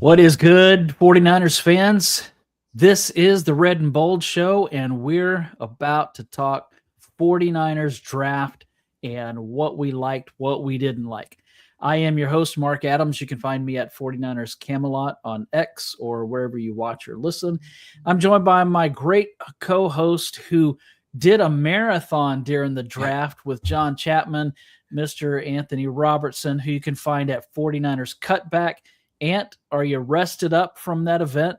What is good, 49ers fans? This is the Red and Bold Show, and we're about to talk 49ers draft and what we liked, what we didn't like. I am your host, Marc Adams. You can find me at 49ers Camelot on X or wherever you watch or listen. I'm joined by my great co-host who did a marathon during the draft with John Chapman, Mr. Anthony Robertson, who you can find at 49ers Cutback. Ant, are you rested up from that event?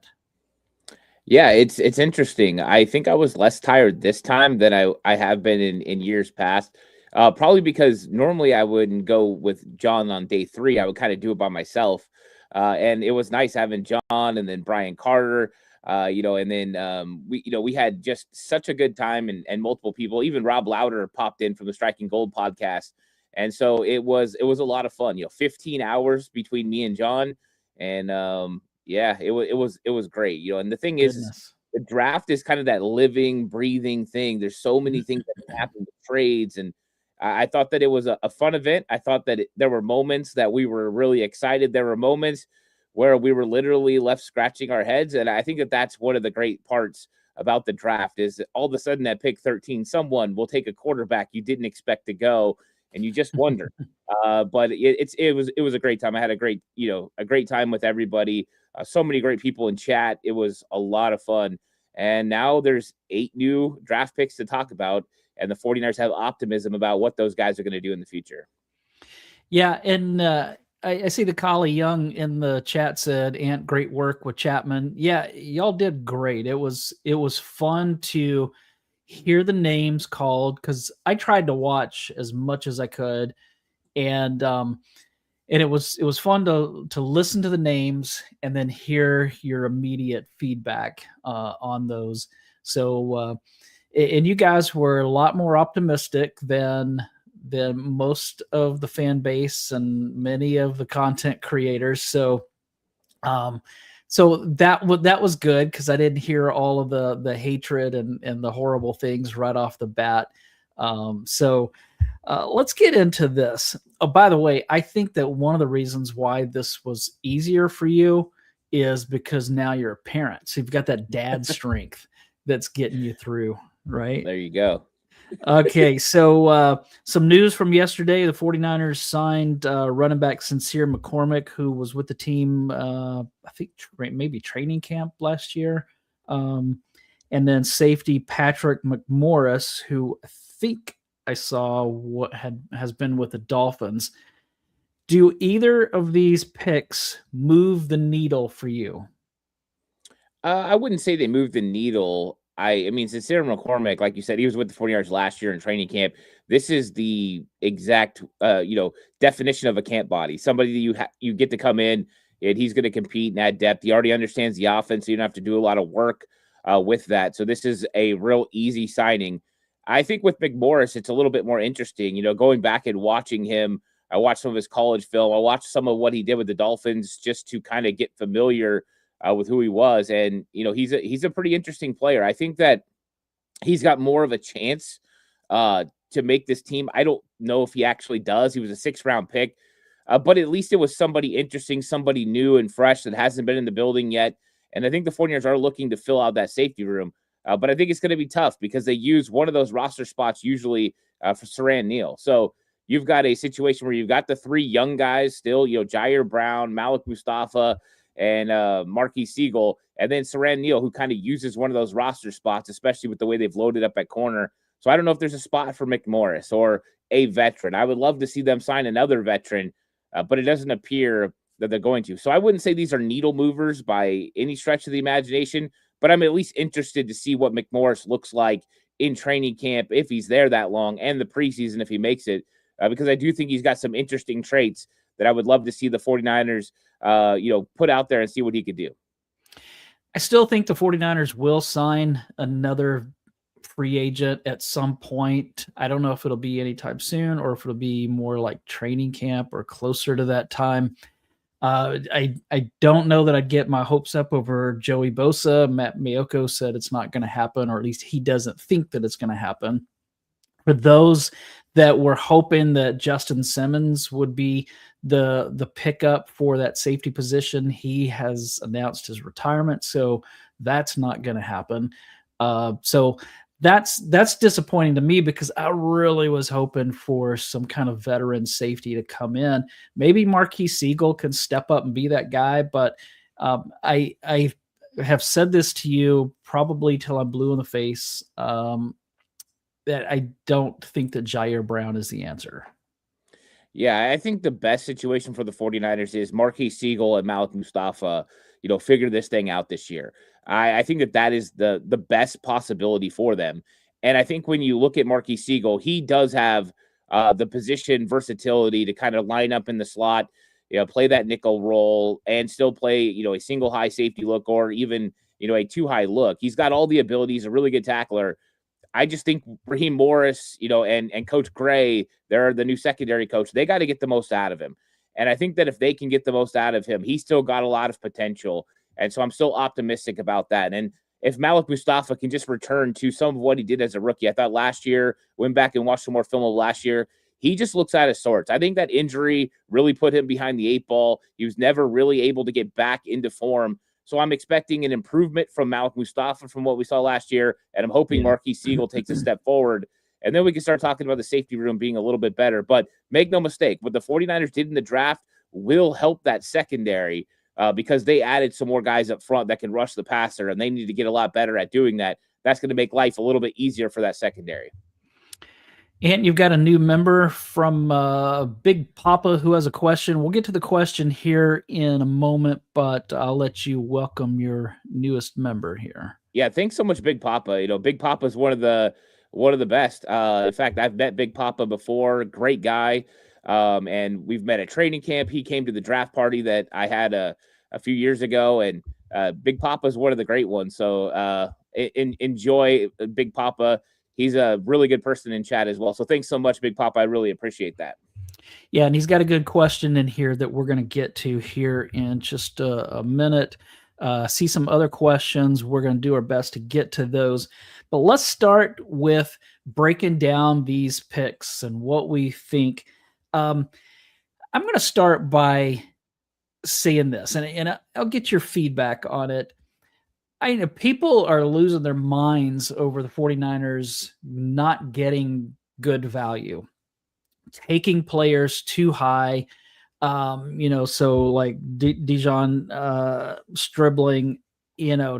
Yeah, it's interesting. I think I was less tired this time than I have been in years past. Probably because normally I wouldn't go with John on day 3. I would kind of do it by myself. And it was nice having John and then Brian Carter, and then we had just such a good time and multiple people. Even Rob Lauder popped in from the Striking Gold podcast. And so it was a lot of fun, 15 hours between me and John. And it was great, and the thing is the draft is kind of that living, breathing thing. There's so many things that happen with trades, and I thought that it was a fun event. I thought that there were moments that we were really excited. There were moments where we were literally left scratching our heads, and I think that that's one of the great parts about the draft is that all of a sudden at pick 13, someone will take a quarterback you didn't expect to go, and you just wonder. But it was a great time. I had a great time with everybody. So many great people in chat. It was a lot of fun. And now there's 8 new draft picks to talk about, and the 49ers have optimism about what those guys are going to do in the future. Yeah, and I see the Collie Young in the chat said, Ant, great work with Chapman. Yeah, y'all did great. It was fun to hear the names called because I tried to watch as much as I could. And it was fun to listen to the names and then hear your immediate feedback on those. So, and you guys were a lot more optimistic than most of the fan base and many of the content creators. So, that was good because I didn't hear all of the hatred and the horrible things right off the bat. Let's get into this. Oh, by the way, I think that one of the reasons why this was easier for you is because now you're a parent. So you've got that dad strength that's getting you through, right? There you go. Okay, so some news from yesterday. The 49ers signed running back Sincere McCormick, who was with the team, I think maybe training camp last year. And then safety Patrick McMorris, who I think I saw what has been with the Dolphins. Do either of these picks move the needle for you? I wouldn't say they moved the needle. I mean, Sincere McCormick, like you said, he was with the 49ers last year in training camp. This is the exact, definition of a camp body. Somebody that you get to come in and he's going to compete and add depth. He already understands the offense. So you don't have to do a lot of work with that. So this is a real easy signing. I think with McMorris, it's a little bit more interesting. Going back and watching him, I watched some of his college film. I watched some of what he did with the Dolphins just to kind of get familiar with who he was. And, he's a pretty interesting player. I think that he's got more of a chance to make this team. I don't know if he actually does. He was a 6th-round pick, but at least it was somebody interesting, somebody new and fresh that hasn't been in the building yet. And I think the 49ers are looking to fill out that safety room. But I think it's going to be tough because they use one of those roster spots usually for Siran Neal. So you've got a situation where you've got the 3 young guys still, Jair Brown, Malik Mustafa, and Marquis Siegel, and then Siran Neal, who kind of uses one of those roster spots, especially with the way they've loaded up at corner. So I don't know if there's a spot for McMorris or a veteran. I would love to see them sign another veteran, but it doesn't appear that they're going to. So I wouldn't say these are needle movers by any stretch of the imagination, but I'm at least interested to see what McMorris looks like in training camp, if he's there that long, and the preseason if he makes it, because I do think he's got some interesting traits that I would love to see the 49ers, put out there and see what he could do. I still think the 49ers will sign another free agent at some point. I don't know if it'll be anytime soon or if it'll be more like training camp or closer to that time. I don't know that I'd get my hopes up over Joey Bosa. Matt Miyoko said it's not going to happen, or at least he doesn't think that it's going to happen. For those that were hoping that Justin Simmons would be the pickup for that safety position, he has announced his retirement, so that's not going to happen. So that's disappointing to me because I really was hoping for some kind of veteran safety to come in. Maybe Marquis Siegel can step up and be that guy, but I have said this to you probably till I'm blue in the face, that I don't think that Jair Brown is the answer. Yeah, I think the best situation for the 49ers is Marquis Siegel and Malik Mustafa, figure this thing out this year. I think that is the best possibility for them. And I think when you look at Marquis Siegel, he does have the position versatility to kind of line up in the slot, play that nickel role and still play, a single high safety look or even, a two high look. He's got all the abilities, a really good tackler. I just think Raheem Morris, and Coach Gray, they're the new secondary coach. They got to get the most out of him. And I think that if they can get the most out of him, he's still got a lot of potential. And so I'm still optimistic about that. And if Malik Mustafa can just return to some of what he did as a rookie, I thought last year, went back and watched some more film of last year, he just looks out of sorts. I think that injury really put him behind the eight ball. He was never really able to get back into form. So I'm expecting an improvement from Malik Mustafa from what we saw last year, and I'm hoping Marquis Siegel takes a step forward. And then we can start talking about the safety room being a little bit better. But make no mistake, what the 49ers did in the draft will help that secondary because they added some more guys up front that can rush the passer, and they need to get a lot better at doing that. That's going to make life a little bit easier for that secondary. And you've got a new member from Big Papa who has a question. We'll get to the question here in a moment, but I'll let you welcome your newest member here. Yeah, thanks so much, Big Papa. Big Papa is one of the best. In fact, I've met Big Papa before. Great guy, and we've met at training camp. He came to the draft party that I had a few years ago, and Big Papa is one of the great ones. So enjoy Big Papa. He's a really good person in chat as well. So thanks so much, Big Papa. I really appreciate that. Yeah, and he's got a good question in here that we're going to get to here in just a minute. See some other questions. We're going to do our best to get to those. But let's start with breaking down these picks and what we think. I'm going to start by saying this, and I'll get your feedback on it. People are losing their minds over the 49ers not getting good value, taking players too high. So like Dijon Stribling,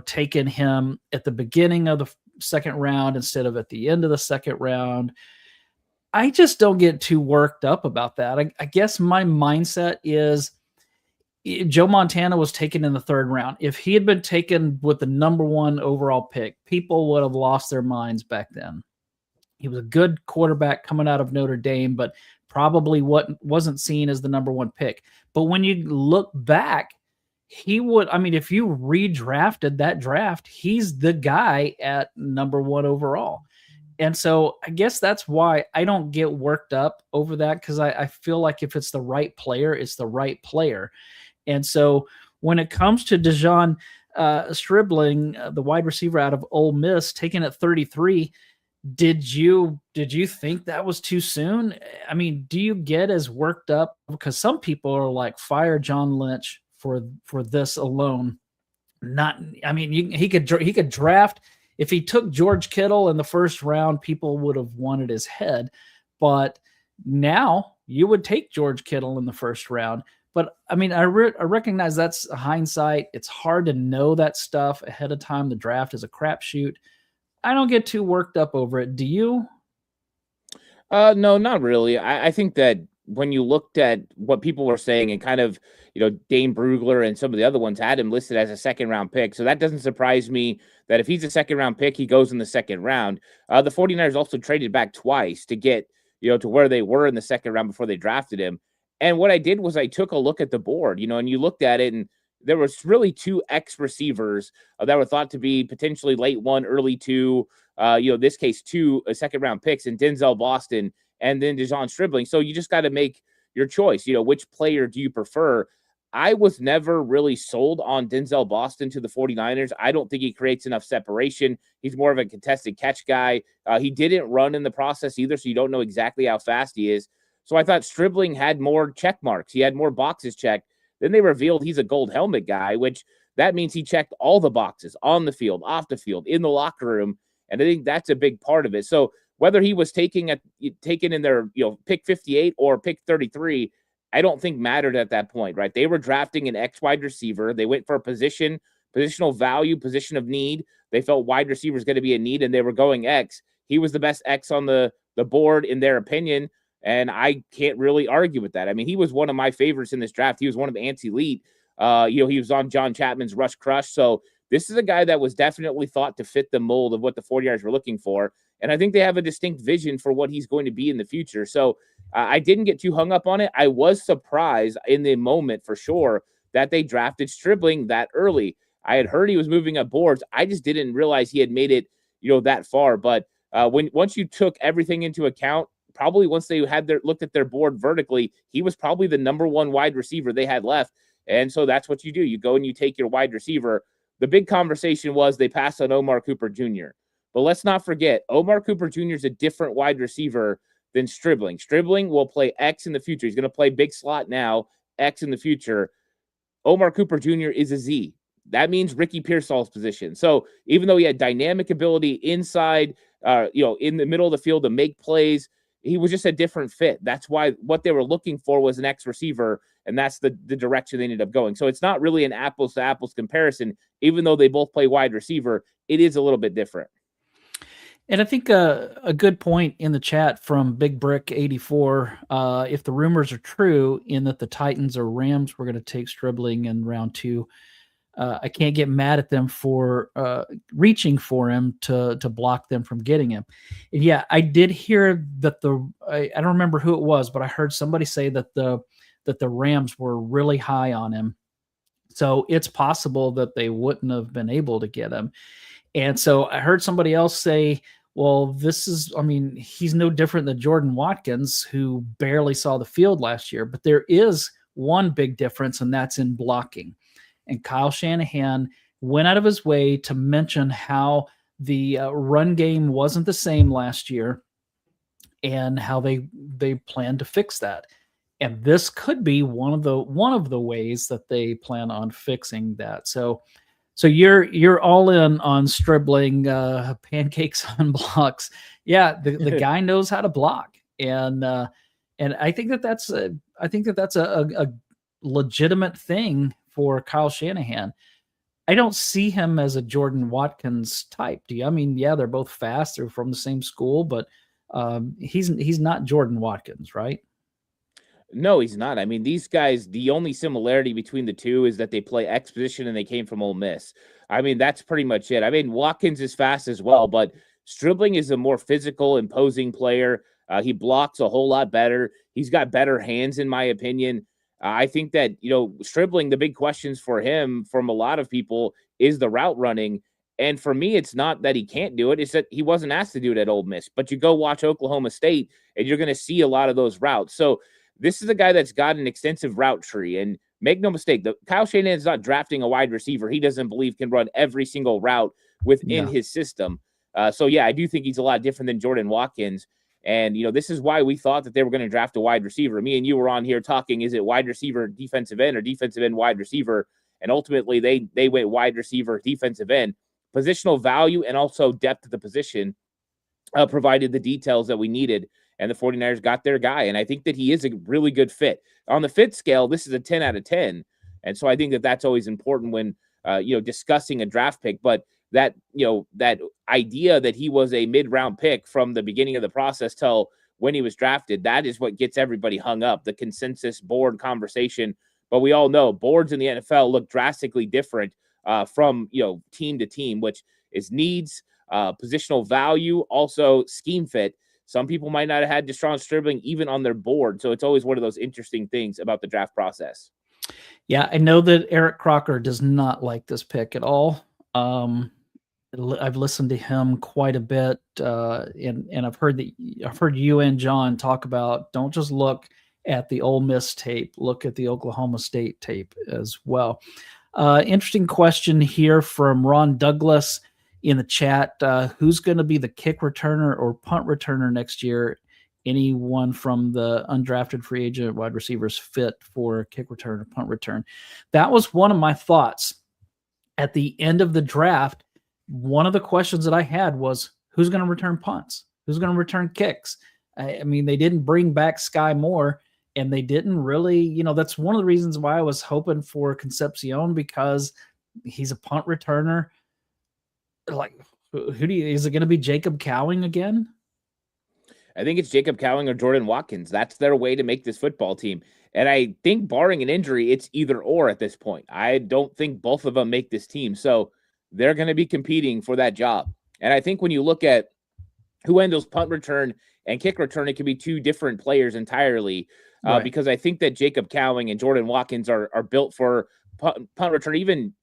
taking him at the beginning of the second round instead of at the end of the second round. I just don't get too worked up about that. I guess my mindset is Joe Montana was taken in the third round. If he had been taken with the number one overall pick, people would have lost their minds back then. He was a good quarterback coming out of Notre Dame, but probably wasn't seen as the number one pick. But when you look back, he would, if you redrafted that draft, he's the guy at number one overall. And so I guess that's why I don't get worked up over that, because I feel like if it's the right player, it's the right player. And so when it comes to Dijon Stribling, the wide receiver out of Ole Miss, taken at 33, did you think that was too soon? Do you get as worked up? Because some people are like, fire John Lynch for this alone. He could draft. If he took George Kittle in the first round, people would have wanted his head. But now you would take George Kittle in the first round. But I recognize that's hindsight. It's hard to know that stuff ahead of time. The draft is a crapshoot. I don't get too worked up over it. Do you? No, not really. I think that when you looked at what people were saying and kind of, Dane Brugler and some of the other ones had him listed as a second round pick. So that doesn't surprise me that if he's a second round pick, he goes in the second round. The 49ers also traded back twice to get, to where they were in the second round before they drafted him. And what I did was I took a look at the board, and you looked at it, and there was really two X receivers that were thought to be potentially late one, early two, this case, two second round picks, and Denzel Boston and then Dijon Stribling. So you just got to make your choice. Which player do you prefer? I was never really sold on Denzel Boston to the 49ers. I don't think he creates enough separation. He's more of a contested catch guy. He didn't run in the process either, so you don't know exactly how fast he is. So I thought Stribling had more check marks. He had more boxes checked. Then they revealed he's a gold helmet guy, which that means he checked all the boxes on the field, off the field, in the locker room. And I think that's a big part of it. So whether he was taken in their, pick 58 or pick 33, I don't think mattered at that point, right? They were drafting an X wide receiver. They went for a positional value, position of need. They felt wide receiver is going to be a need, and they were going X. He was the best X on the board in their opinion, and I can't really argue with that. I mean, he was one of my favorites in this draft. He was one of Ant's elite. He was on John Chapman's Rush Crush. So this is a guy that was definitely thought to fit the mold of what the 49ers were looking for. And I think they have a distinct vision for what he's going to be in the future. So I didn't get too hung up on it. I was surprised in the moment for sure that they drafted Stribling that early. I had heard he was moving up boards. I just didn't realize he had made it, that far. But once you took everything into account, probably once they had looked at their board vertically, he was probably the number one wide receiver they had left. And so that's what you do. You go and you take your wide receiver. The big conversation was they passed on Omar Cooper Jr. But let's not forget, Omar Cooper Jr. is a different wide receiver than Stribling. Stribling will play X in the future. He's going to play big slot now, X in the future. Omar Cooper Jr. is a Z. That means Ricky Pearsall's position. So even though he had dynamic ability inside, in the middle of the field to make plays, he was just a different fit. That's why what they were looking for was an X receiver, and that's the direction they ended up going. So it's not really an apples to apples comparison. Even though they both play wide receiver, it is a little bit different. And I think a good point in the chat from Big Brick 84, if the rumors are true in that the Titans or Rams were going to take Stribling in round 2, I can't get mad at them for reaching for him to block them from getting him. And yeah, I did hear that I don't remember who it was, but I heard somebody say that the Rams were really high on him. So it's possible that they wouldn't have been able to get him. And so I heard somebody else say, well, he's no different than Jordan Watkins, who barely saw the field last year. But there is one big difference, and that's in blocking. And Kyle Shanahan went out of his way to mention how the run game wasn't the same last year and how they plan to fix that. And this could be one of the ways that they plan on fixing that. So you're all in on Stribling, pancakes on blocks. Yeah, the guy knows how to block, and I think that's a legitimate thing for Kyle Shanahan. I don't see him as a Jordan Watkins type. Do you? I mean, yeah, they're both fast. They're from the same school, but he's not Jordan Watkins, right? No, he's not. I mean, these guys, the only similarity between the two is that they play X position and they came from Ole Miss. I mean, that's pretty much it. I mean, Watkins is fast as well, but Stribling is a more physical, imposing player. He blocks a whole lot better. He's got better hands, in my opinion. I think that, Stribling, the big questions for him from a lot of people is the route running. And for me, it's not that he can't do it. It's that he wasn't asked to do it at Ole Miss. But you go watch Oklahoma State, and you're going to see a lot of those routes. So this is a guy that's got an extensive route tree. And make no mistake, Kyle Shanahan is not drafting a wide receiver he doesn't believe can run every single route within his system. So, yeah, I do think he's a lot different than Jordan Watkins. And, this is why we thought that they were going to draft a wide receiver. Me and you were on here talking, is it wide receiver, defensive end, or defensive end, wide receiver? And ultimately, they went wide receiver, defensive end. Positional value and also depth of the position provided the details that we needed. And the 49ers got their guy. And I think that he is a really good fit. On the fit scale, this is a 10 out of 10. And so I think that that's always important when, discussing a draft pick. But that idea that he was a mid-round pick from the beginning of the process till when he was drafted, that is what gets everybody hung up, the consensus board conversation. But we all know boards in the NFL look drastically different from, team to team, which is needs, positional value, also scheme fit. Some people might not have had Deshaun Stribling even on their board. So it's always one of those interesting things about the draft process. Yeah, I know that Eric Crocker does not like this pick at all. I've listened to him quite a bit, and I've heard you and John talk about, don't just look at the Ole Miss tape, look at the Oklahoma State tape as well. Interesting question here from Ron Douglas in the chat. Who's going to be the kick returner or punt returner next year? anyone from the undrafted free agent wide receivers fit for kick return or punt return. That was one of my thoughts at the end of the draft. One of the questions that I had was, who's going to return punts? Who's going to return kicks? I mean, they didn't bring back Sky Moore, and they didn't really, that's one of the reasons why I was hoping for Concepcion, because he's a punt returner. Like, is it going to be Jacob Cowing again? I think it's Jacob Cowing or Jordan Watkins. That's their way to make this football team. And I think barring an injury, it's either or at this point. I don't think both of them make this team. So they're going to be competing for that job. And I think when you look at who handles punt return and kick return, it can be two different players entirely. Right. Because I think that Jacob Cowing and Jordan Watkins are built for punt return.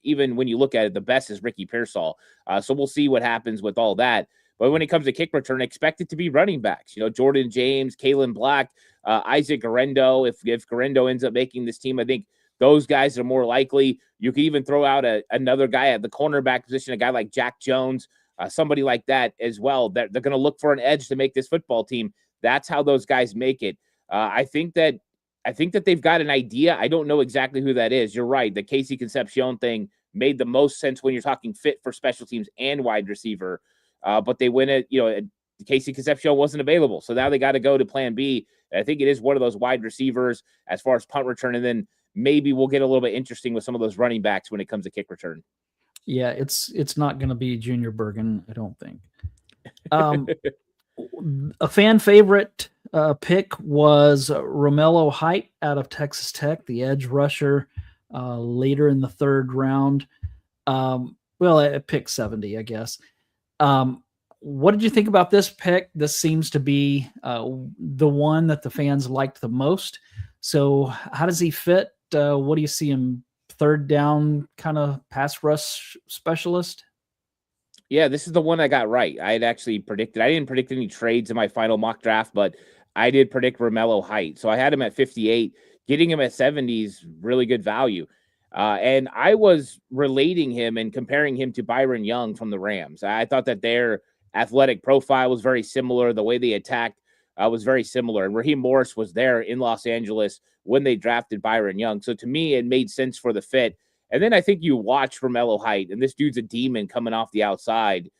Even when you look at it, the best is Ricky Pearsall. So we'll see what happens with all that. But when it comes to kick return, expect it to be running backs. Jordan James, Kalen Black, Isaac Garendo. If Garendo ends up making this team, I think those guys are more likely. You could even throw out another guy at the cornerback position, a guy like Jack Jones, somebody like that as well. They're going to look for an edge to make this football team. That's how those guys make it. I think that they've got an idea. I don't know exactly who that is. You're right. The Casey Concepcion thing made the most sense when you're talking fit for special teams and wide receiver. But they win it, Casey Concepcion wasn't available. So now they got to go to plan B. And I think it is one of those wide receivers as far as punt return. And then maybe we'll get a little bit interesting with some of those running backs when it comes to kick return. Yeah, it's not going to be Junior Bergen, I don't think. A fan favorite pick was Romello Height out of Texas Tech, the edge rusher, later in the third round. At pick 70, I guess. What did you think about this pick? This seems to be the one that the fans liked the most. So how does he fit? What do you see him, third down kind of pass rush specialist? Yeah, this is the one I got right. I had actually predicted. I didn't predict any trades in my final mock draft, but I did predict Romello Height. So I had him at 58. Getting him at 70 is really good value. And I was relating him and comparing him to Byron Young from the Rams. I thought that their athletic profile was very similar. The way they attacked was very similar. And Raheem Morris was there in Los Angeles when they drafted Byron Young. So to me, it made sense for the fit. And then I think you watch Romello Height, and this dude's a demon coming off the outside,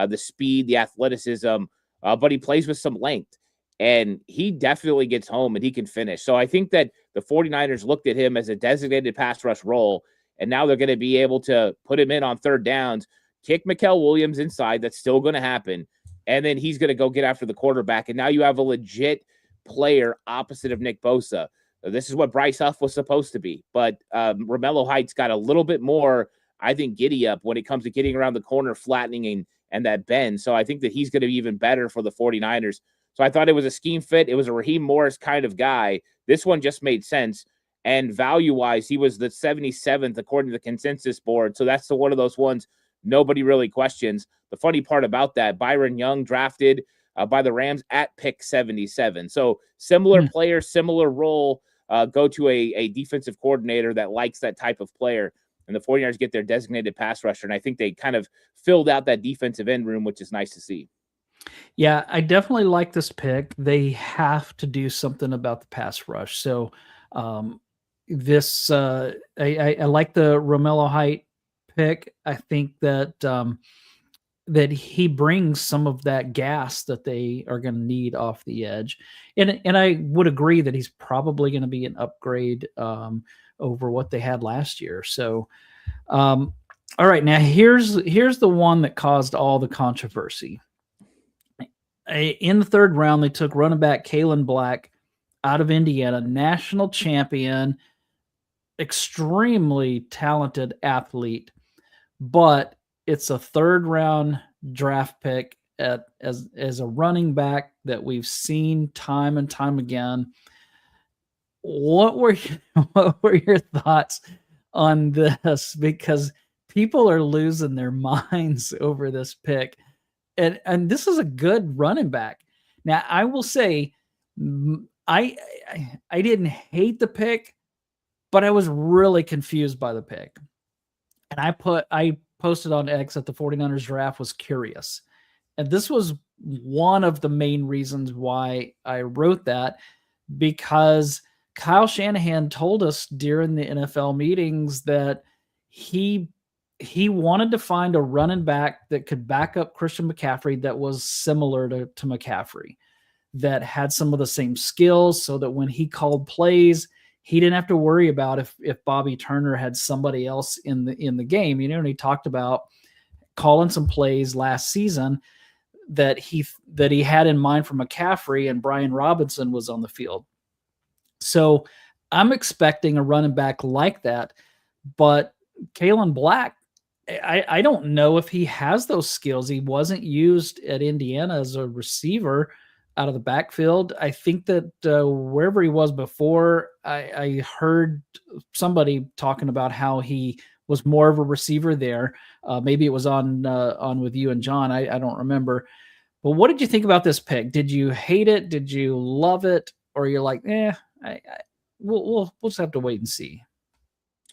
the speed, the athleticism, but he plays with some length. And he definitely gets home and he can finish. So I think that the 49ers looked at him as a designated pass rush role, and now they're going to be able to put him in on third downs, kick Mikael Williams inside. That's still going to happen. And then he's going to go get after the quarterback. And now you have a legit player opposite of Nick Bosa. This is what Bryce Huff was supposed to be. But Romello Height's got a little bit more, I think, giddy up when it comes to getting around the corner, flattening and that bend. So I think that he's going to be even better for the 49ers. So I thought it was a scheme fit. It was a Raheem Morris kind of guy. This one just made sense. And value-wise, he was the 77th according to the consensus board. So that's one of those ones nobody really questions. The funny part about that, Byron Young drafted by the Rams at pick 77. So similar player, similar role, go to a defensive coordinator that likes that type of player. And the 49ers get their designated pass rusher. And I think they kind of filled out that defensive end room, which is nice to see. Yeah, I definitely like this pick. They have to do something about the pass rush. So I like the Romello Height pick. I think that that he brings some of that gas that they are going to need off the edge. And I would agree that he's probably going to be an upgrade over what they had last year. So all right, now here's the one that caused all the controversy. In the third round, they took running back Kalen Black out of Indiana, national champion, extremely talented athlete, but it's a third round draft pick as a running back that we've seen time and time again. What were your thoughts on this? Because people are losing their minds over this pick. And this is a good running back. Now, I will say, I didn't hate the pick, but I was really confused by the pick. And I posted on X that the 49ers draft was curious. And this was one of the main reasons why I wrote that, because Kyle Shanahan told us during the NFL meetings that he wanted to find a running back that could back up Christian McCaffrey that was similar to McCaffrey, that had some of the same skills, so that when he called plays, he didn't have to worry about if Bobby Turner had somebody else in the game. And he talked about calling some plays last season that he had in mind for McCaffrey, and Brian Robinson was on the field. So I'm expecting a running back like that. But Kalen Black, I don't know if he has those skills. He wasn't used at Indiana as a receiver out of the backfield. I think that wherever he was before, I heard somebody talking about how he was more of a receiver there. Maybe it was on with you and John. I don't remember. But what did you think about this pick? Did you hate it? Did you love it? Or you're like, we'll just have to wait and see.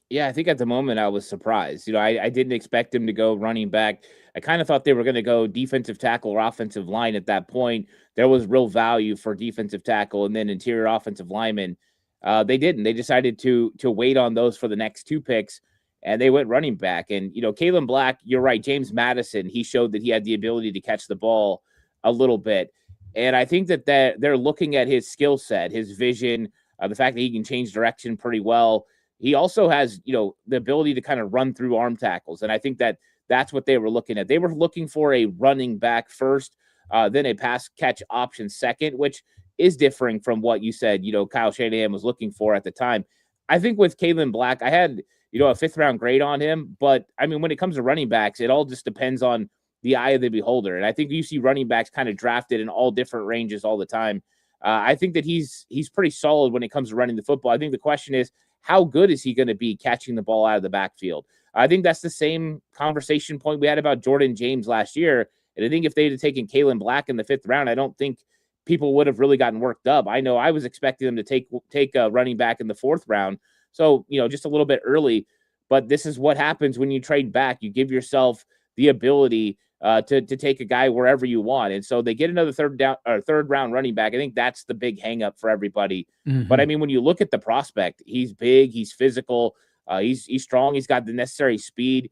Yeah, I think at the moment I was surprised. I didn't expect him to go running back. I kind of thought they were going to go defensive tackle or offensive line at that point. There was real value for defensive tackle and then interior offensive lineman. They didn't. They decided to wait on those for the next two picks, and they went running back. And Kalen Black, you're right. James Madison, he showed that he had the ability to catch the ball a little bit, and I think that they're looking at his skill set, his vision, the fact that he can change direction pretty well. He also has, the ability to kind of run through arm tackles. And I think that that's what they were looking at. They were looking for a running back first, then a pass catch option second, which is differing from what you said, Kyle Shanahan was looking for at the time. I think with Kalen Black, I had, a fifth round grade on him. But I mean, when it comes to running backs, it all just depends on the eye of the beholder. And I think you see running backs kind of drafted in all different ranges all the time. I think that he's pretty solid when it comes to running the football. I think the question is, how good is he going to be catching the ball out of the backfield? I think that's the same conversation point we had about Jordan James last year. And I think if they'd have taken Kalen Black in the fifth round, I don't think people would have really gotten worked up. I know I was expecting them to take a running back in the fourth round. So, just a little bit early. But this is what happens when you trade back. You give yourself the ability to take a guy wherever you want. And so they get another third round running back. I think that's the big hang up for everybody. Mm-hmm. But I mean, when you look at the prospect, he's big, he's physical, he's strong, he's got the necessary speed.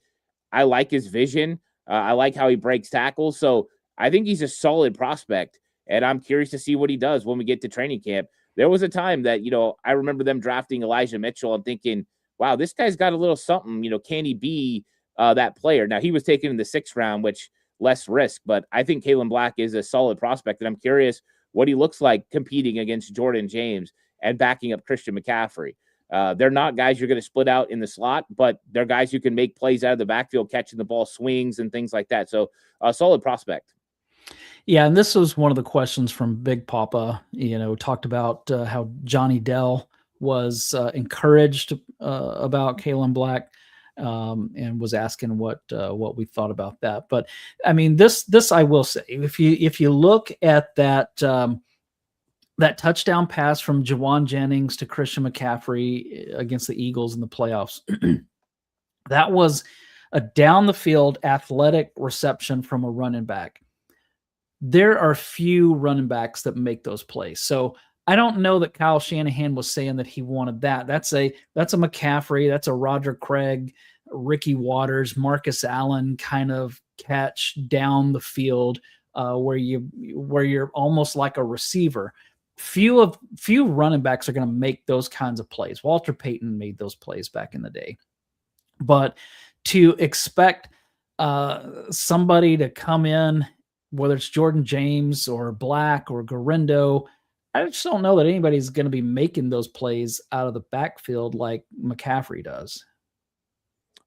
I like his vision. I like how he breaks tackles. So I think he's a solid prospect, and I'm curious to see what he does when we get to training camp. There was a time that, I remember them drafting Elijah Mitchell and thinking, wow, this guy's got a little something, can he be that player? Now, he was taken in the sixth round, which less risk, but I think Kalen Black is a solid prospect, and I'm curious what he looks like competing against Jordan James and backing up Christian McCaffrey. They're not guys you're going to split out in the slot, but they're guys who can make plays out of the backfield, catching the ball, swings, and things like that. So a solid prospect. Yeah, and this was one of the questions from Big Papa, talked about how Johnny Dell was encouraged about Kalen Black. And was asking what we thought about that. But I mean, this I will say, if you look at that that touchdown pass from Jawan Jennings to Christian McCaffrey against the Eagles in the playoffs, that was a down the field athletic reception from a running back. There are few running backs that make those plays. So I don't know that Kyle Shanahan was saying that he wanted that. That's a McCaffrey, that's a Roger Craig, Ricky Waters, Marcus Allen kind of catch down the field where you're almost like a receiver. Few running backs are going to make those kinds of plays. Walter Payton made those plays back in the day. But to expect somebody to come in, whether it's Jordan James or Black or Garindo, I just don't know that anybody's going to be making those plays out of the backfield like McCaffrey does.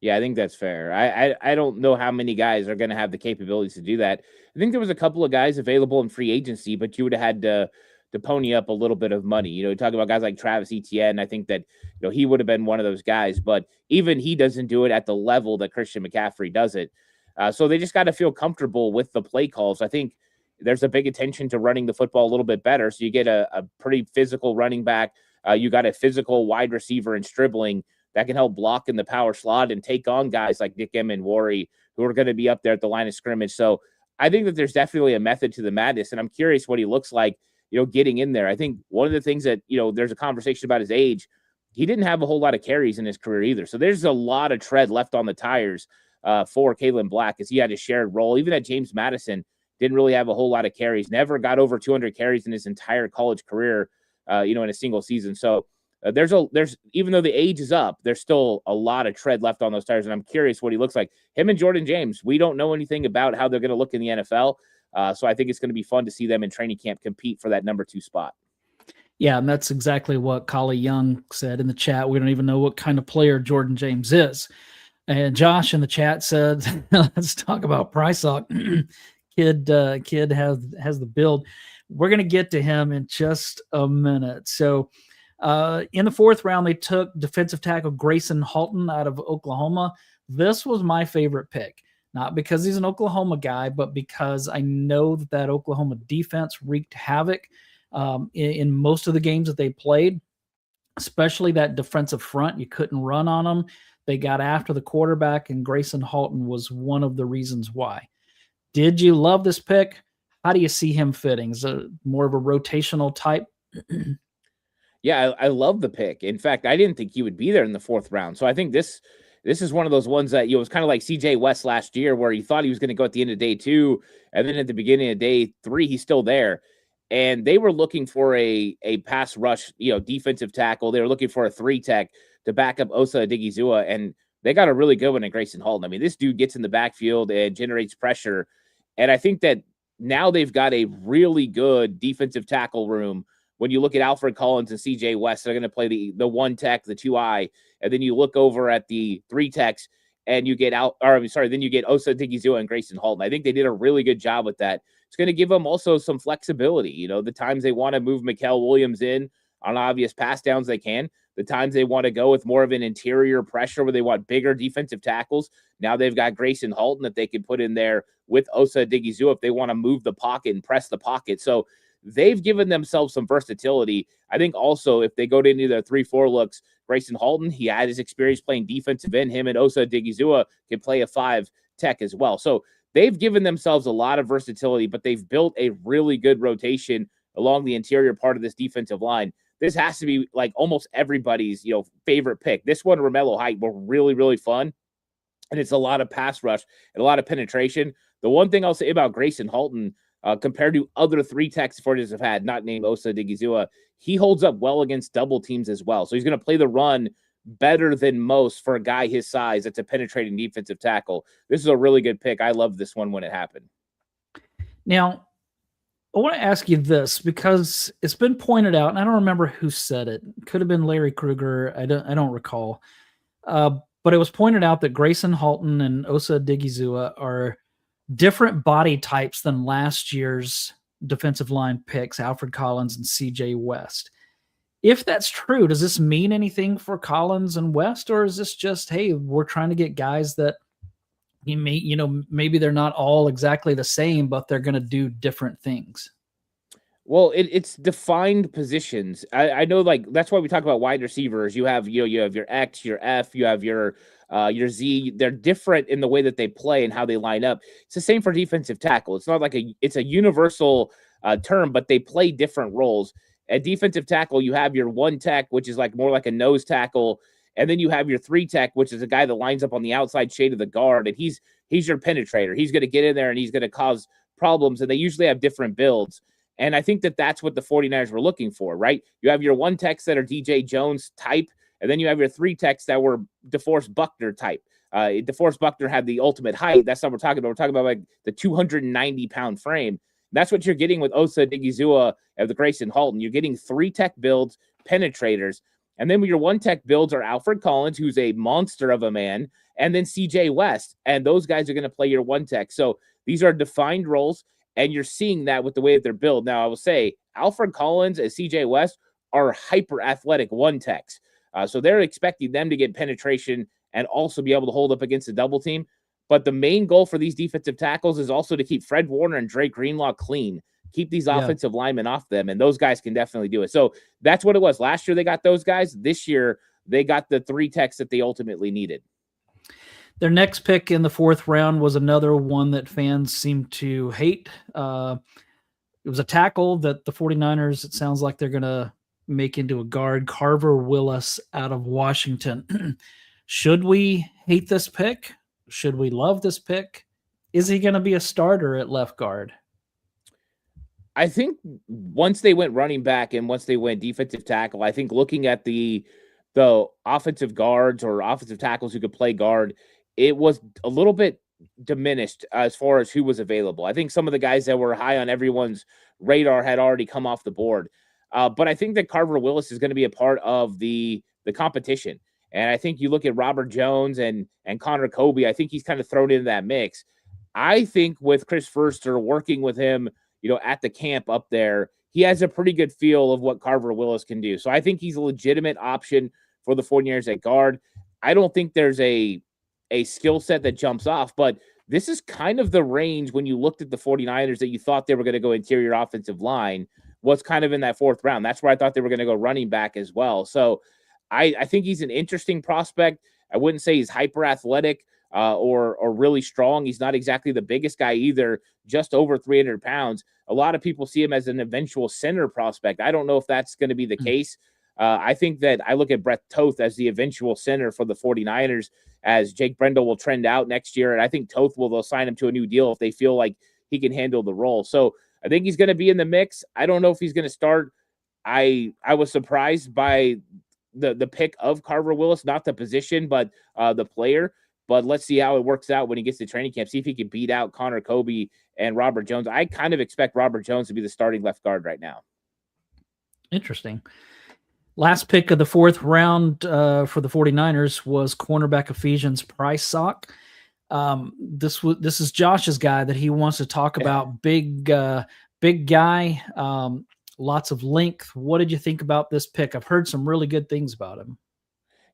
Yeah, I think that's fair. I don't know how many guys are going to have the capabilities to do that. I think there was a couple of guys available in free agency, but you would have had to pony up a little bit of money. You talk about guys like Travis Etienne. I think that he would have been one of those guys, but even he doesn't do it at the level that Christian McCaffrey does it. So they just got to feel comfortable with the play calls. I think there's a big attention to running the football a little bit better. So you get a pretty physical running back. You got a physical wide receiver and Stribling that can help block in the power slot and take on guys like Nick Emenwari, who are going to be up there at the line of scrimmage. So I think that there's definitely a method to the madness, and I'm curious what he looks like, getting in there. I think one of the things that, there's a conversation about his age. He didn't have a whole lot of carries in his career either. So there's a lot of tread left on the tires for Kalen Black, as he had a shared role. Even at James Madison, didn't really have a whole lot of carries, never got over 200 carries in his entire college career, in a single season. So there's even though the age is up, there's still a lot of tread left on those tires, and I'm curious what he looks like. Him and Jordan James, we don't know anything about how they're going to look in the NFL, so I think it's going to be fun to see them in training camp compete for that number 2 spot. Yeah, and that's exactly what Collie Young said in the chat. We don't even know what kind of player Jordan James is. And Josh in the chat said, "Let's talk about Price Hawk. Kid has the build." We're going to get to him in just a minute. So, in the 4th round, they took defensive tackle Grayson Halton out of Oklahoma. This was my favorite pick, not because he's an Oklahoma guy, but because I know that Oklahoma defense wreaked havoc in most of the games that they played, especially that defensive front. You couldn't run on them. They got after the quarterback, and Grayson Halton was one of the reasons why. Did you love this pick? How do you see him fitting? Is it more of a rotational type? Yeah, I love the pick. In fact, I didn't think he would be there in the 4th round. So I think this is one of those ones that, it was kind of like CJ West last year, where you thought he was going to go at the end of day 2, and then at the beginning of day 3, he's still there. And they were looking for a pass rush, defensive tackle. They were looking for a 3 tech to back up Osa Odigizua, and they got a really good one in Grayson Halton. I mean, this dude gets in the backfield and generates pressure. And I think that now they've got a really good defensive tackle room. When you look at Alfred Collins and CJ West, they're going to play the 1 tech, the 2I, and then you look over at the 3 techs, and you get then you get Osa Odigizua and Grayson Halton. I think they did a really good job with that. It's going to give them also some flexibility. The times they want to move Mikael Williams in on obvious pass downs, they can. The times they want to go with more of an interior pressure where they want bigger defensive tackles, now they've got Grayson Halton that they can put in there with Osa Odigizua if they want to move the pocket and press the pocket. So they've given themselves some versatility. I think also if they go to into their 3-4 looks, Grayson Halton, he had his experience playing defensive end. Him and Osa Odigizua can play a 5 tech as well. So they've given themselves a lot of versatility, but they've built a really good rotation along the interior part of this defensive line. This has to be like almost everybody's, favorite pick. This one, Romello Height, were really, really fun. And it's a lot of pass rush and a lot of penetration. The one thing I'll say about Grayson Halton, compared to other 3 techs 49ers have had, not named Osa Odigizua, he holds up well against double teams as well. So he's going to play the run better than most for a guy his size that's a penetrating defensive tackle. This is a really good pick. I loved this one when it happened. Now, I want to ask you this because it's been pointed out, and I don't remember who said it. It could have been Larry Krueger. I don't recall. But it was pointed out that Grayson Halton and Osa Odigizua are different body types than last year's defensive line picks, Alfred Collins and CJ West. If that's true, does this mean anything for Collins and West, or is this just, hey, we're trying to get guys that maybe they're not all exactly the same, but they're going to do different things? Well, it's defined positions. I know, like, that's why we talk about wide receivers. You have you have your X, your F, you have your Z. They're different in the way that they play and how they line up. It's the same for defensive tackle. It's not like it's a universal term, but they play different roles. At defensive tackle, you have your 1 tech, which is like more like a nose tackle, and then you have your 3 tech, which is a guy that lines up on the outside shade of the guard, and he's your penetrator. He's going to get in there and he's going to cause problems, and they usually have different builds. And I think that that's what the 49ers were looking for, right? You have your 1 techs that are DJ Jones type, and then you have your 3 techs that were DeForest Buckner type. DeForest Buckner had the ultimate height. That's not what we're talking about. We're talking about like the 290-pound frame. That's what you're getting with Osa Odigizua of the Grayson Halton. You're getting 3 tech builds, penetrators. And then your 1 tech builds are Alfred Collins, who's a monster of a man, and then CJ West. And those guys are going to play your 1 tech. So these are defined roles. And you're seeing that with the way that they're built. Now, I will say Alfred Collins and CJ West are hyper athletic 1 techs. So they're expecting them to get penetration and also be able to hold up against a double team. But the main goal for these defensive tackles is also to keep Fred Warner and Drake Greenlaw clean, keep these offensive linemen off them. And those guys can definitely do it. So that's what it was. Last year, they got those guys. This year, they got the 3 techs that they ultimately needed. Their next pick in the 4th round was another one that fans seem to hate. It was a tackle that the 49ers, it sounds like they're going to make into a guard, Carver Willis out of Washington. Should we hate this pick? Should we love this pick? Is he going to be a starter at left guard? I think once they went running back and once they went defensive tackle, I think looking at the offensive guards or offensive tackles who could play guard, it was a little bit diminished as far as who was available. I think some of the guys that were high on everyone's radar had already come off the board. But I think that Carver Willis is going to be a part of the competition. And I think you look at Robert Jones and Connor Kobe, I think he's kind of thrown into that mix. I think with Chris Foerster working with him, at the camp up there, he has a pretty good feel of what Carver Willis can do. So I think he's a legitimate option for the 49ers at guard. I don't think there's a skill set that jumps off, but this is kind of the range when you looked at the 49ers that you thought they were going to go interior offensive line was kind of in that 4th round. That's where I thought they were going to go running back as well. So I think he's an interesting prospect. I wouldn't say he's hyper athletic or really strong. He's not exactly the biggest guy either, just over 300 pounds. A lot of people see him as an eventual center prospect. I don't know if that's going to be the case. I think that I look at Brett Toth as the eventual center for the 49ers as Jake Brendel will trend out next year. And I think Toth they'll sign him to a new deal if they feel like he can handle the role. So I think he's going to be in the mix. I don't know if he's going to start. I was surprised by the pick of Carver Willis, not the position, but the player. But let's see how it works out when he gets to training camp. See if he can beat out Connor Kobe and Robert Jones. I kind of expect Robert Jones to be the starting left guard right now. Interesting. Last pick of the 4th round for the 49ers was cornerback Ephesians Pricesock. This is Josh's guy that he wants to talk about. Big guy, lots of length. What did you think about this pick? I've heard some really good things about him.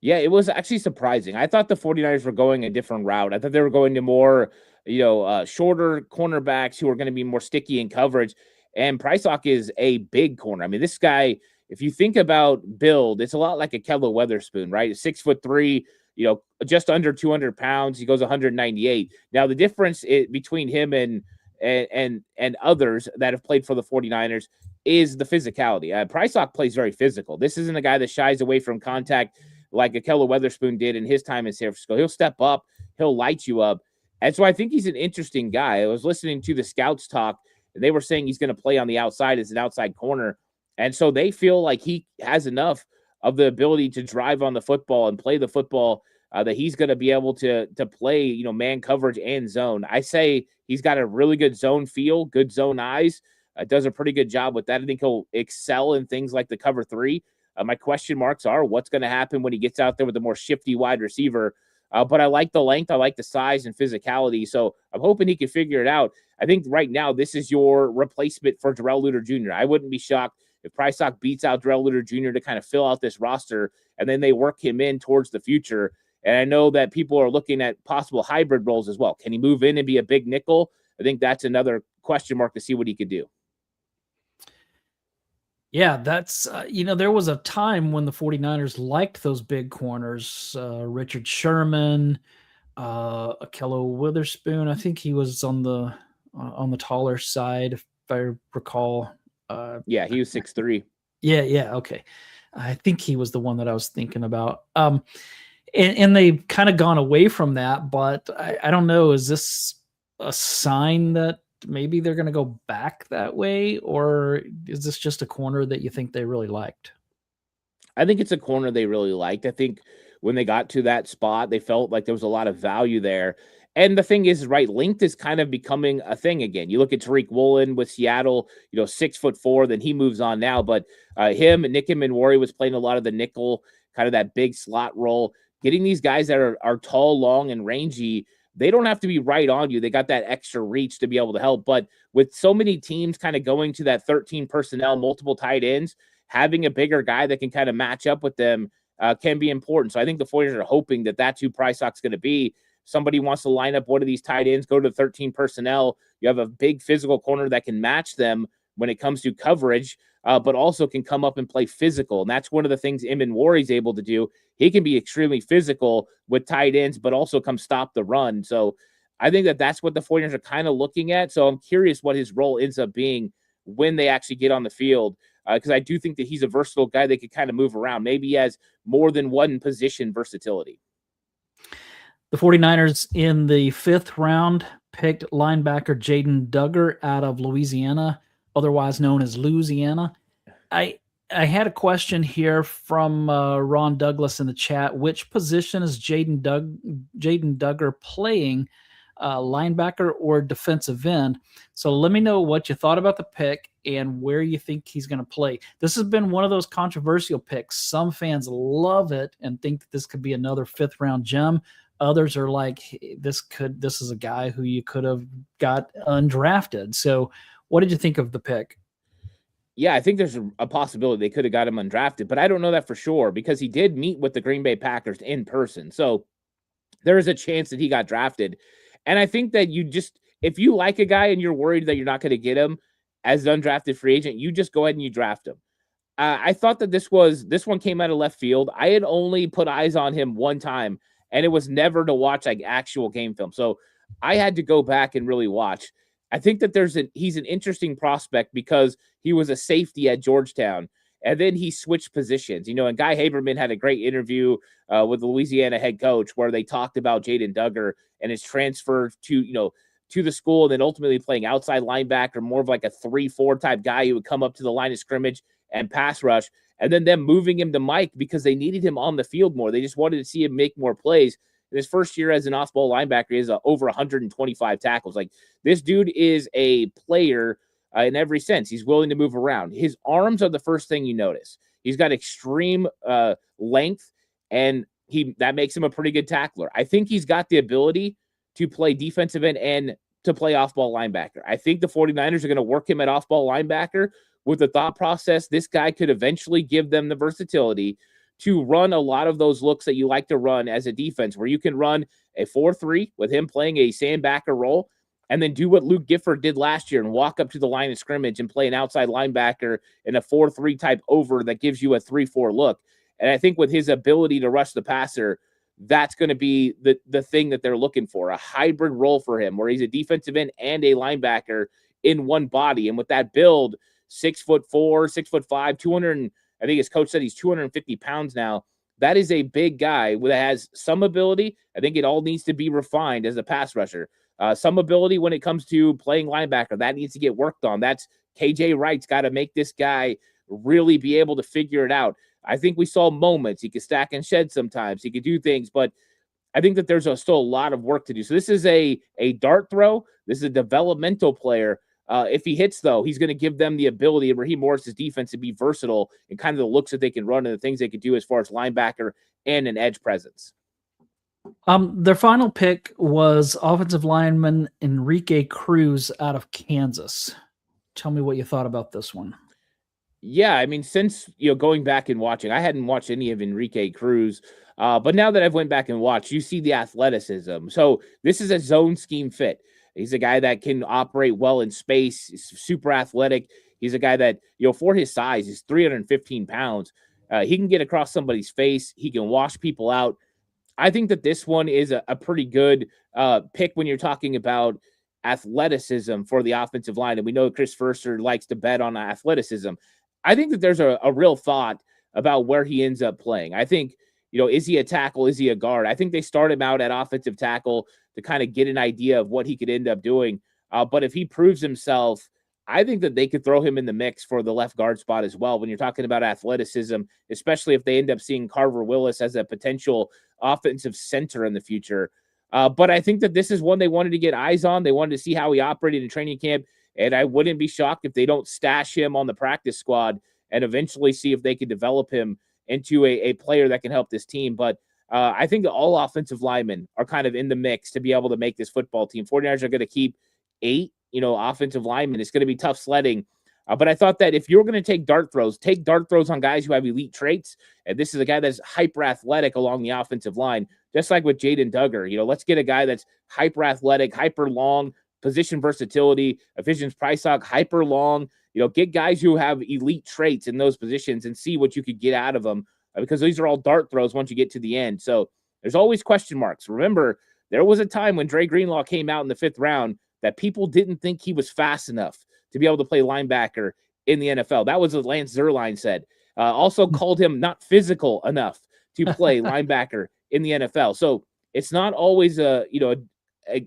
Yeah, it was actually surprising. I thought the 49ers were going a different route. I thought they were going to more, shorter cornerbacks who are going to be more sticky in coverage. And Pricesock is a big corner. I mean, this guy, if you think about build, it's a lot like a Kello Weatherspoon, right? 6'3", just under 200 pounds. He goes 198. Now, the difference between him and others that have played for the 49ers is the physicality. Pricesock plays very physical. This isn't a guy that shies away from contact like Kello Weatherspoon did in his time in San Francisco. He'll step up. He'll light you up. And so I think he's an interesting guy. I was listening to the scouts talk, and they were saying he's going to play on the outside as an outside corner. And so they feel like he has enough of the ability to drive on the football and play the football that he's going to be able to play, man coverage and zone. I say he's got a really good zone feel, good zone eyes, does a pretty good job with that. I think he'll excel in things like the cover 3. My question marks are what's going to happen when he gets out there with a more shifty wide receiver. But I like the length. I like the size and physicality. So I'm hoping he can figure it out. I think right now this is your replacement for Darrell Luter Jr. I wouldn't be shocked if Pricesock beats out Darrell Luter Jr. to kind of fill out this roster, and then they work him in towards the future. And I know that people are looking at possible hybrid roles as well. Can he move in and be a big nickel? I think that's another question mark to see what he could do. Yeah, that's, there was a time when the 49ers liked those big corners, Richard Sherman, Kello Witherspoon. I think he was on the taller side, if I recall. Yeah, he was 6'3". Yeah, okay. I think he was the one that I was thinking about. And they've kind of gone away from that, but I don't know, is this a sign that maybe they're going to go back that way, or is this just a corner that you think they really liked? I think it's a corner they really liked. I think when they got to that spot, they felt like there was a lot of value there. And the thing is, right, length is kind of becoming a thing again. You look at Tariq Woolen with Seattle, 6'4", then he moves on now. But him and Nick Manwari was playing a lot of the nickel, kind of that big slot role. Getting these guys that are tall, long, and rangy, they don't have to be right on you. They got that extra reach to be able to help. But with so many teams kind of going to that 13 personnel, multiple tight ends, having a bigger guy that can kind of match up with them can be important. So I think the 49ers are hoping that that's who Pricesock's going to be. Somebody wants to line up one of these tight ends, go to 13 personnel. You have a big physical corner that can match them when it comes to coverage. but also can come up and play physical. And that's one of the things Warry's able to do. He can be extremely physical with tight ends, but also come stop the run. So I think that that's what the 49ers are kind of looking at. So I'm curious what his role ends up being when they actually get on the field, because I do think that he's a versatile guy that could kind of move around. Maybe he has more than one position versatility. The 49ers in the 5th round picked linebacker Jaden Duggar out of Louisiana, otherwise known as Louisiana. I had a question here from Ron Douglas in the chat. Which position is Jaden Duggar playing, linebacker or defensive end? So let me know what you thought about the pick and where you think he's going to play. This has been one of those controversial picks. Some fans love it and think that this could be another 5th round gem. Others are like, this is a guy who you could have got undrafted. So what did you think of the pick? Yeah, I think there's a possibility they could have got him undrafted, but I don't know that for sure because he did meet with the Green Bay Packers in person. So there is a chance that he got drafted. And I think that if you like a guy and you're worried that you're not going to get him as an undrafted free agent, you just go ahead and you draft him. I thought that this one came out of left field. I had only put eyes on him one time, and it was never to watch like actual game film. So I had to go back and really watch. I think that he's an interesting prospect because he was a safety at Georgetown, and then he switched positions. And Guy Haberman had a great interview with the Louisiana head coach where they talked about Jaden Duggar and his transfer to the school, and then ultimately playing outside linebacker, more of like a 3-4 type guy who would come up to the line of scrimmage and pass rush, and then them moving him to Mike because they needed him on the field more. They just wanted to see him make more plays. In his first year as an off-ball linebacker, he has over 125 tackles. Like, this dude is a player in every sense. He's willing to move around. His arms are the first thing you notice. He's got extreme length, and that makes him a pretty good tackler. I think he's got the ability to play defensive end and to play off-ball linebacker. I think the 49ers are going to work him at off-ball linebacker with the thought process this guy could eventually give them the versatility to run a lot of those looks that you like to run as a defense, where you can run a 4-3 with him playing a sandbacker role, and then do what Luke Gifford did last year and walk up to the line of scrimmage and play an outside linebacker in a 4-3 type over that gives you a 3-4 look. And I think with his ability to rush the passer, that's going to be the thing that they're looking for, a hybrid role for him where he's a defensive end and a linebacker in one body. And with that build, 6'4", 6'5", 200, I think his coach said he's 250 pounds now. That is a big guy that has some ability. I think it all needs to be refined as a pass rusher. Some ability when it comes to playing linebacker, that needs to get worked on. That's KJ Wright's got to make this guy really be able to figure it out. I think we saw moments. He could stack and shed sometimes. He could do things, but I think that there's still a lot of work to do. So this is a dart throw. This is a developmental player. If he hits, though, he's going to give them the ability of Raheem Morris's defense to be versatile and kind of the looks that they can run and the things they could do as far as linebacker and an edge presence. Their final pick was offensive lineman Enrique Cruz out of Kansas. Tell me what you thought about this one. Yeah, I mean, since going back and watching, I hadn't watched any of Enrique Cruz, but now that I've went back and watched, you see the athleticism. So this is a zone scheme fit. He's a guy that can operate well in space. He's super athletic. He's a guy that, for his size, he's 315 pounds. He can get across somebody's face. He can wash people out. I think that this one is a pretty good pick when you're talking about athleticism for the offensive line. And we know Chris Furster likes to bet on athleticism. I think that there's a real thought about where he ends up playing. I think, is he a tackle? Is he a guard? I think they start him out at offensive tackle to kind of get an idea of what he could end up doing. But if he proves himself, I think that they could throw him in the mix for the left guard spot as well when you're talking about athleticism, especially if they end up seeing Carver Willis as a potential offensive center in the future. But I think that this is one they wanted to get eyes on. They wanted to see how he operated in training camp. And I wouldn't be shocked if they don't stash him on the practice squad and eventually see if they could develop him into a player that can help this team. But I think that all offensive linemen are kind of in the mix to be able to make this football team. 49ers are going to keep 8, offensive linemen. It's going to be tough sledding. But I thought that if you're going to take dart throws on guys who have elite traits. And this is a guy that's hyper athletic along the offensive line, just like with Jaden Duggar. Let's get a guy that's hyper athletic, hyper long, position versatility, efficient price talk, hyper long. Get guys who have elite traits in those positions and see what you could get out of them, because these are all dart throws once you get to the end. So there's always question marks. Remember, there was a time when Dre Greenlaw came out in the 5th round that people didn't think he was fast enough to be able to play linebacker in the NFL. That was what Lance Zierlein said. Also called him not physical enough to play linebacker in the NFL. So it's not always a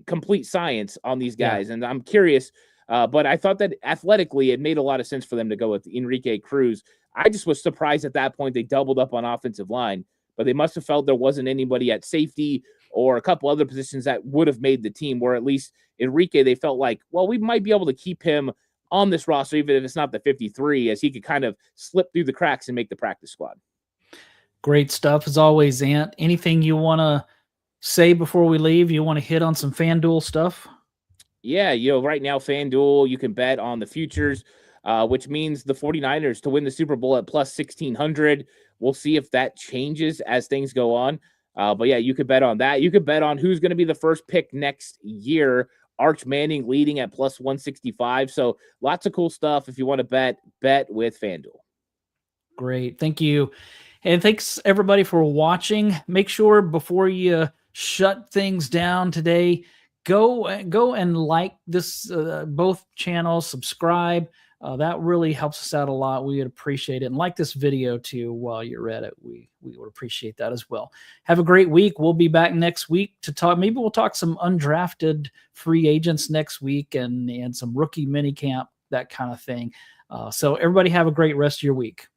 complete science on these guys. Yeah. And I'm curious, but I thought that athletically it made a lot of sense for them to go with Enrique Cruz. I just was surprised at that point they doubled up on offensive line, but they must have felt there wasn't anybody at safety or a couple other positions that would have made the team, where at least Enrique, they felt like, well, we might be able to keep him on this roster, even if it's not the 53, as he could kind of slip through the cracks and make the practice squad. Great stuff as always, Ant. Anything you want to say before we leave? You want to hit on some FanDuel stuff? Yeah, right now, FanDuel, you can bet on the futures, which means the 49ers to win the Super Bowl at plus 1,600. We'll see if that changes as things go on. But yeah, you could bet on that. You could bet on who's going to be the first pick next year. Arch Manning leading at plus 165. So lots of cool stuff. If you want to bet with FanDuel. Great. Thank you. And thanks everybody for watching. Make sure before you shut things down today, go and like this, both channels, subscribe. That really helps us out a lot. We would appreciate it. And like this video too while you're at it. We would appreciate that as well. Have a great week. We'll be back next week to talk. Maybe we'll talk some undrafted free agents next week and some rookie mini camp, that kind of thing. So everybody have a great rest of your week.